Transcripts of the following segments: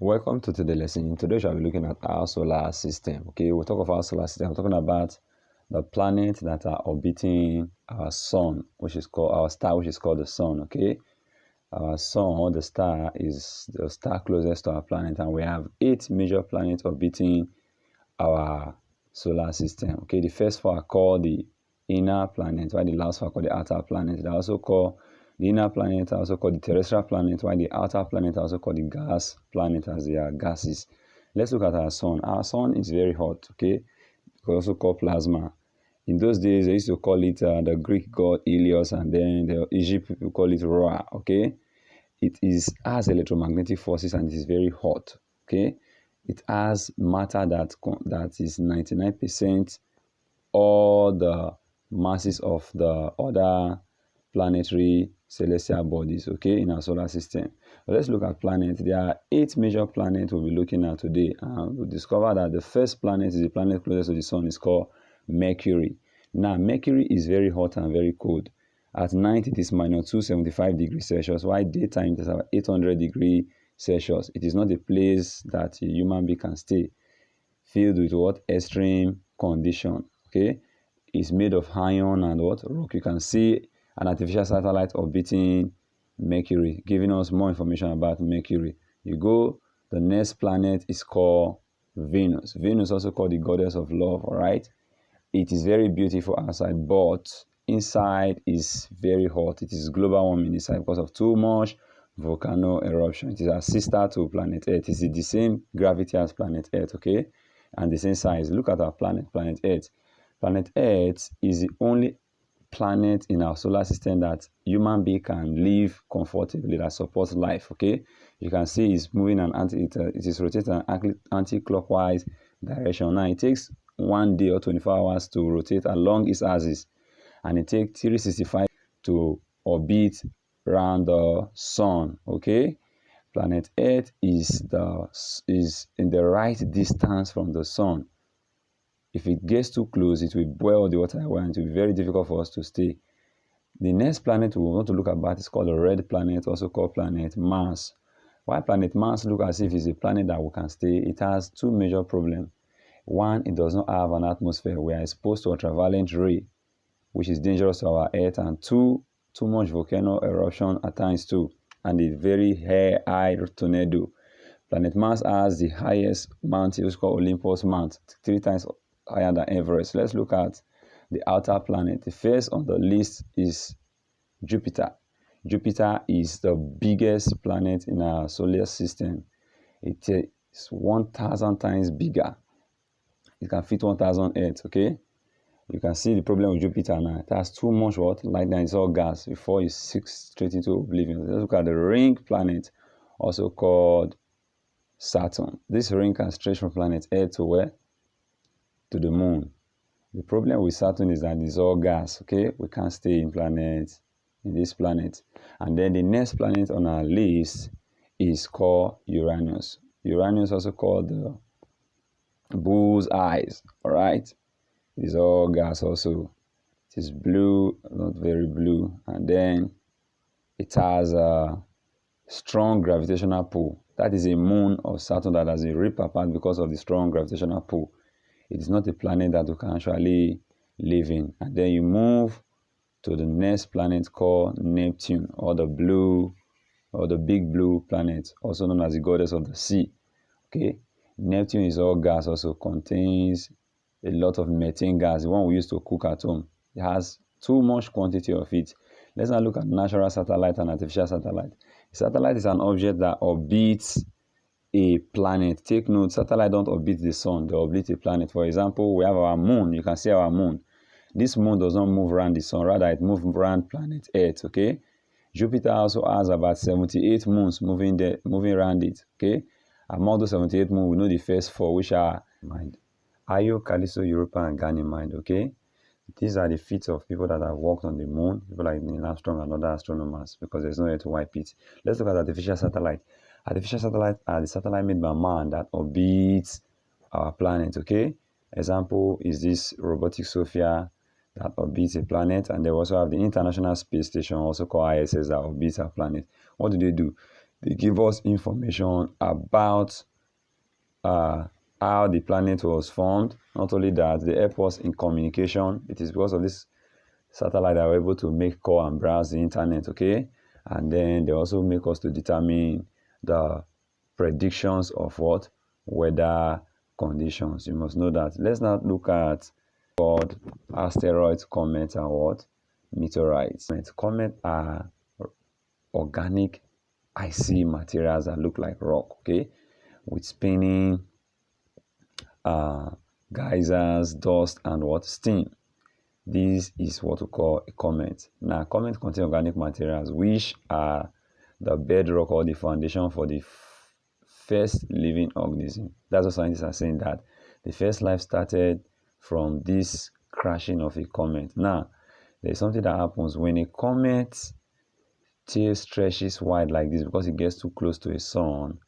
Welcome to today's lesson. Today we shall be looking at our solar system. Okay, we'll talk of our solar system. We're talking about the planets that are orbiting our sun, which is called our star, which is called the sun. Okay, our sun or the star is the star closest to our planet, and we have 8 major planets orbiting our solar system. Okay, the first 4 are called the inner planet, while the last 4 are called the outer planet. They also call the inner planet also called the terrestrial planet, while the outer planet also called the gas planet, as they are gases. Let's look at our sun. Our sun is very hot, okay? Also called plasma. In those days, they used to call it the Greek god Helios, and then the Egypt people call it Ra, okay? It has electromagnetic forces and it is very hot, okay? It has matter that is 99% all the masses of the other planetary celestial bodies, okay, in our solar system. But let's look at planets. There are 8 major planets we'll be looking at today, and we'll discover that the first planet is the planet closest to the sun. Is called Mercury. Now, Mercury is very hot and very cold. At night, it is minus 275 degrees Celsius, while daytime it is about 800 degrees Celsius. It is not a place that a human being can stay, filled with what? Extreme condition, okay? It's made of iron and what? Rock. You can see an artificial satellite orbiting Mercury, giving us more information about Mercury. You go, the next planet is called Venus. Venus, also called the goddess of love, all right? It is very beautiful outside, but inside is very hot. It is global warming inside because of too much volcano eruption. It is a sister to planet Earth. It is the same gravity as planet Earth, okay? And the same size. Look at our planet, planet Earth. Planet Earth is the only planet in our solar system that human being can live comfortably, that supports life, okay? You can see it's moving it is rotating an anti-clockwise direction. Now, it takes 1 day or 24 hours to rotate along its axis, and it takes 365 to orbit around the sun, okay? Planet Earth is in the right distance from the sun. If it gets too close, it will boil the water away and it will be very difficult for us to stay. The next planet we want to look at is called the red planet, also called planet Mars. Why planet Mars look as if it's a planet that we can stay? It has 2 major problems. One, it does not have an atmosphere. We are exposed to ultraviolet ray, which is dangerous to our Earth. And 2, too much volcano eruption at times too, and a very high tornado. Planet Mars has the highest mountain, which is called Olympus Mount, 3 times higher than Everest. Let's look at the outer planet. The first on the list is Jupiter. Jupiter is the biggest planet in our solar system. It is 1,000 times bigger. It can fit 1,000 Earth, okay? You can see the problem with Jupiter now. It has too much what? Light, and it's all gas before it sinks straight into oblivion. Let's look at the ring planet, also called Saturn. This ring can stretch from planet Earth to where? To the moon. The problem with Saturn is that it's all gas, okay? We can't stay in this planet. And then the next planet on our list is called Uranus. Uranus, also called the bull's eyes, all right? It's all gas also. It is blue, not very blue. And then it has a strong gravitational pull. That is a moon of Saturn that has been ripped apart because of the strong gravitational pull. It is not a planet that we can actually live in. And then you move to the next planet called Neptune, or the big blue planet, also known as the goddess of the sea. Okay, Neptune is all gas, also contains a lot of methane gas, the one we use to cook at home. It has too much quantity of it. Let's now look at natural satellite and artificial satellite. A satellite is an object that orbits a planet. Take note, satellite don't orbit the sun, they orbit a planet. For example, we have our moon. You can see our moon. This moon does not move around the sun, rather it moves around planet Earth, okay? Jupiter also has about 78 moons moving around it, okay? Among those 78 moons, we know the first 4, which are Io, Callisto, Europa, and Ganymede, okay? These are the feats of people that have walked on the moon, people like Neil Armstrong and other astronomers, because there's no way to wipe it. Let's look at artificial satellite. Artificial satellite are the satellite made by man that orbits our planet, okay? Example is this robotic Sophia that orbits a planet, and they also have the International Space Station, also called ISS, that orbits our planet. What do? They give us information about how the planet was formed. Not only that, they help us in communication. It is because of this satellite that we're able to make call and browse the internet, okay? And then they also make us to determine the predictions of what? Weather conditions. You must know that. Let's now look at called asteroids, comets, and what? Meteorites. Comets are organic, icy materials that look like rock, okay? With spinning geysers, dust, and what? Steam. This is what we call a comet. Now, comets contain organic materials, which are the bedrock or the foundation for the first living organism. That's what scientists are saying, that the first life started from this crashing of a comet. Now, there's something that happens when a comet tail stretches wide like this because it gets too close to a sun.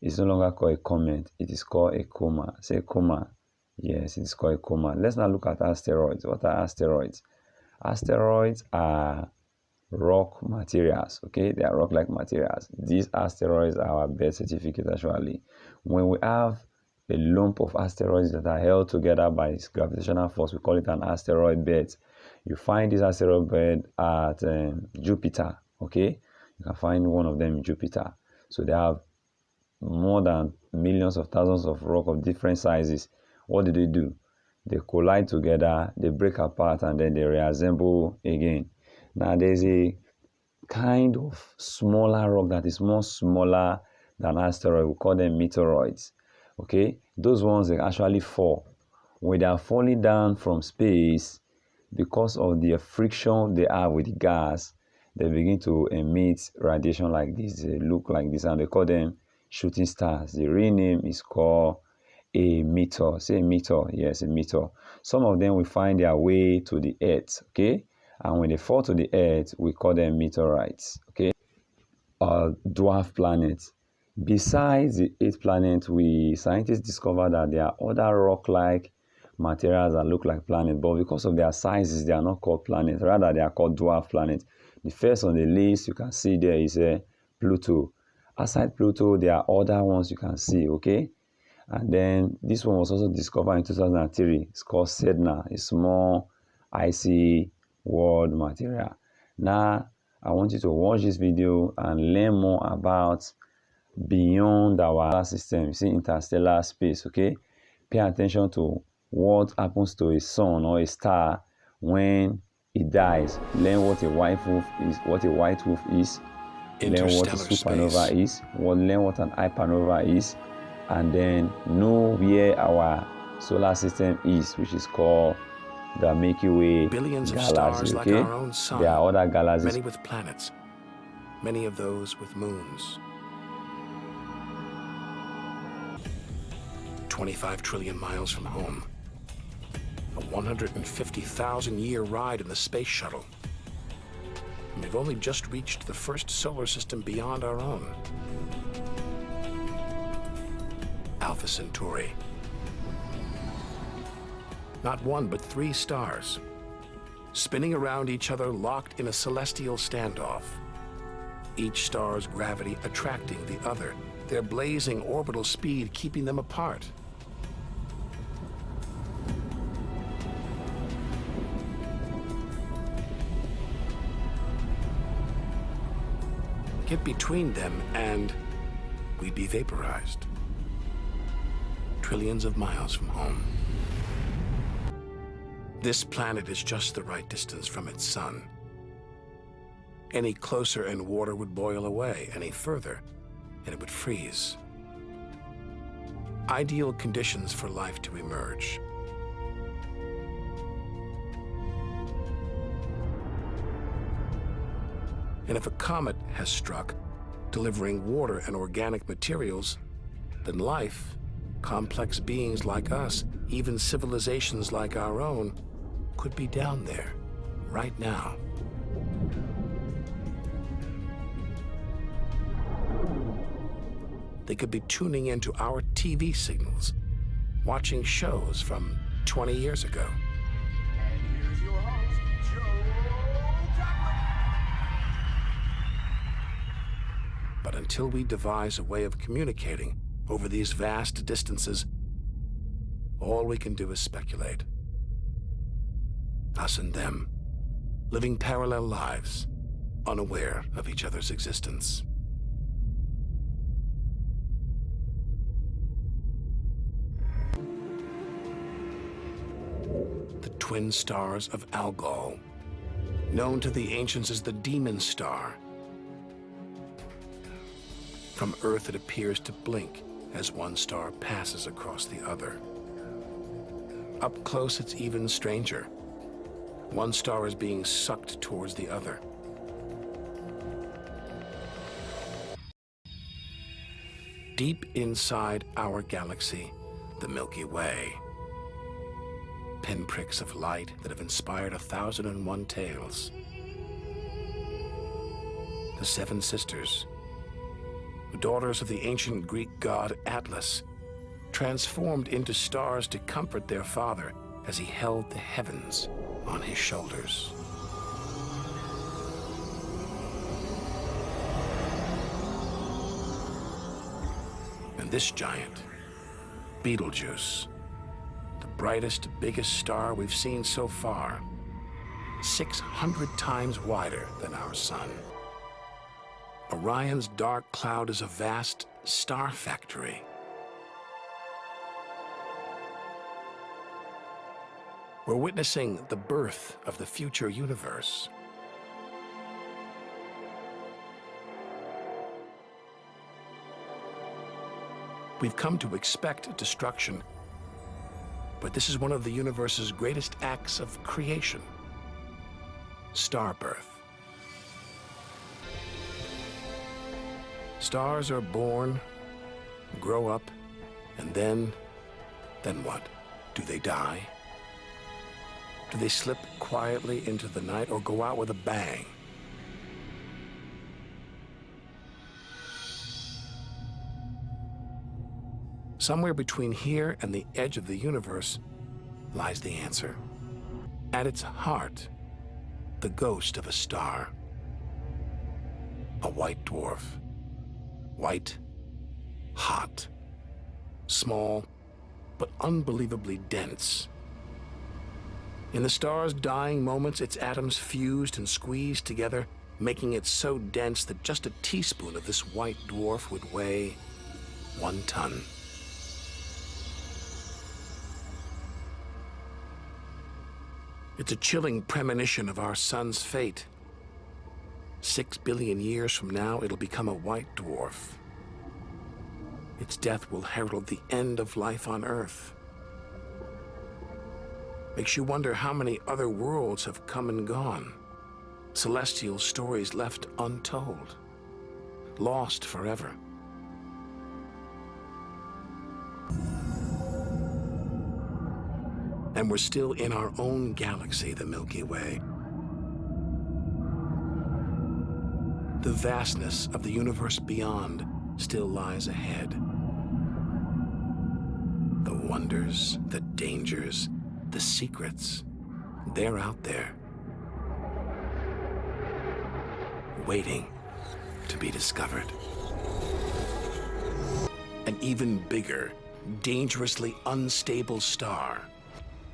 It's no longer called a comet. It is called a coma. Say coma. Yes, it's called a coma. Let's now look at asteroids. What are asteroids? Asteroids are rock materials, okay? They are rock-like materials. These asteroids are our birth certificate, actually. When we have a lump of asteroids that are held together by its gravitational force, we call it an asteroid belt. You find this asteroid belt at Jupiter, okay? You can find one of them in Jupiter. So they have more than millions of thousands of rock of different sizes. What do? They collide together, they break apart, and then they reassemble again. Now, there's a kind of smaller rock that is more smaller than asteroid. We call them meteoroids. Okay, those ones, they actually fall. When they are falling down from space, because of the friction they have with the gas, they begin to emit radiation like this. They look like this, and they call them shooting stars. The real name is called a meteor. Say a meteor. Yes, a meteor. Some of them will find their way to the earth, okay? And when they fall to the earth, we call them meteorites, okay? Dwarf planets. Besides the 8 planets, scientists discovered that there are other rock-like materials that look like planets, but because of their sizes, they are not called planets. Rather, they are called dwarf planets. The first on the list you can see there is Pluto. Aside Pluto, there are other ones you can see, okay? And then this one was also discovered in 2003. It's called Sedna, a small icy world material. Now, I want you to watch this video and learn more about beyond our solar system. You see, interstellar space, okay? Pay attention to what happens to a sun or a star when it dies. Learn what a white wolf is, learn what a supernova is, learn what an hypernova is, and then know where our solar system is, which is called the Milky Way billions galaxy, of stars okay? like our own sun. There are other galaxies. Many with planets, many of those with moons. 25 trillion miles from home. A 150,000-year ride in the space shuttle. And we've only just reached the first solar system beyond our own. Alpha Centauri. Not one, but 3 stars, spinning around each other, locked in a celestial standoff. Each star's gravity attracting the other, their blazing orbital speed keeping them apart. Get between them and we'd be vaporized. Trillions of miles from home. This planet is just the right distance from its sun. Any closer and water would boil away, any further and it would freeze. Ideal conditions for life to emerge. And if a comet has struck, delivering water and organic materials, then life, complex beings like us, even civilizations like our own, could be down there, right now. They could be tuning into our TV signals, watching shows from 20 years ago. And here's your host, Joe Duckworth. But until we devise a way of communicating over these vast distances, all we can do is speculate. Us and them, living parallel lives, unaware of each other's existence. The twin stars of Algol, known to the ancients as the Demon Star. From Earth, it appears to blink as one star passes across the other. Up close, it's even stranger. One star is being sucked towards the other. Deep inside our galaxy, the Milky Way. Pinpricks of light that have inspired 1,001 tales. The Seven Sisters, the daughters of the ancient Greek god Atlas, transformed into stars to comfort their father as he held the heavens on his shoulders. And this giant, Betelgeuse, the brightest, biggest star we've seen so far, 600 times wider than our sun. Orion's dark cloud is a vast star factory. We're witnessing the birth of the future universe. We've come to expect destruction, but this is one of the universe's greatest acts of creation: star birth. Stars are born, grow up, and then what? Do they die? Do they slip quietly into the night or go out with a bang? Somewhere between here and the edge of the universe lies the answer. At its heart, the ghost of a star. A white dwarf. White, hot, small, but unbelievably dense. In the star's dying moments, its atoms fused and squeezed together, making it so dense that just a teaspoon of this white dwarf would weigh 1 ton. It's a chilling premonition of our sun's fate. 6 billion years from now, it'll become a white dwarf. Its death will herald the end of life on Earth. Makes you wonder how many other worlds have come and gone. Celestial stories left untold. Lost forever. And we're still in our own galaxy, the Milky Way. The vastness of the universe beyond still lies ahead. The wonders, the dangers, the secrets, they're out there, waiting to be discovered. An even bigger, dangerously unstable star.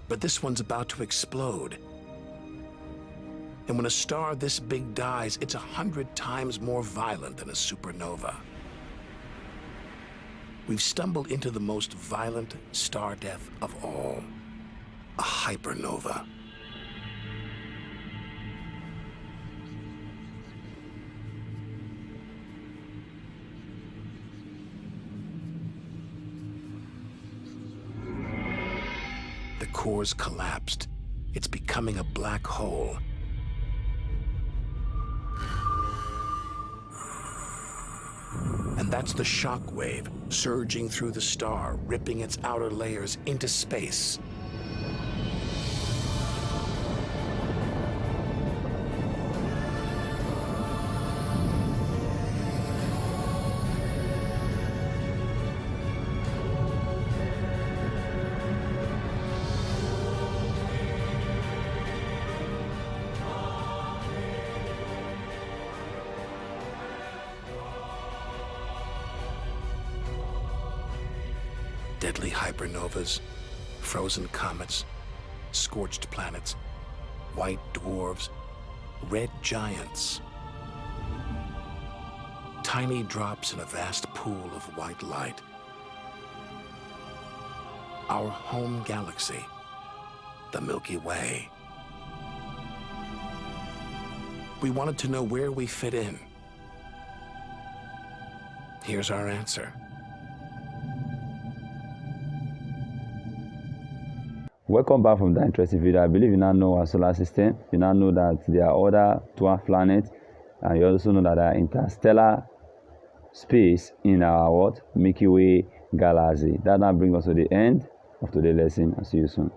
But this one's about to explode. And when a star this big dies, it's 100 times more violent than a supernova. We've stumbled into the most violent star death of all, a hypernova. The core's collapsed. It's becoming a black hole. And that's the shock wave surging through the star, ripping its outer layers into space. deadly hypernovas, frozen comets, scorched planets, white dwarfs, red giants. Tiny drops in a vast pool of white light. Our home galaxy, the Milky Way. We wanted to know where we fit in. Here's our answer. Welcome back from that interesting video. I believe you now know our solar system. You now know that there are other dwarf planets, and you also know that there are interstellar space in our Milky Way galaxy. That now brings us to the end of today's lesson. I'll see you soon.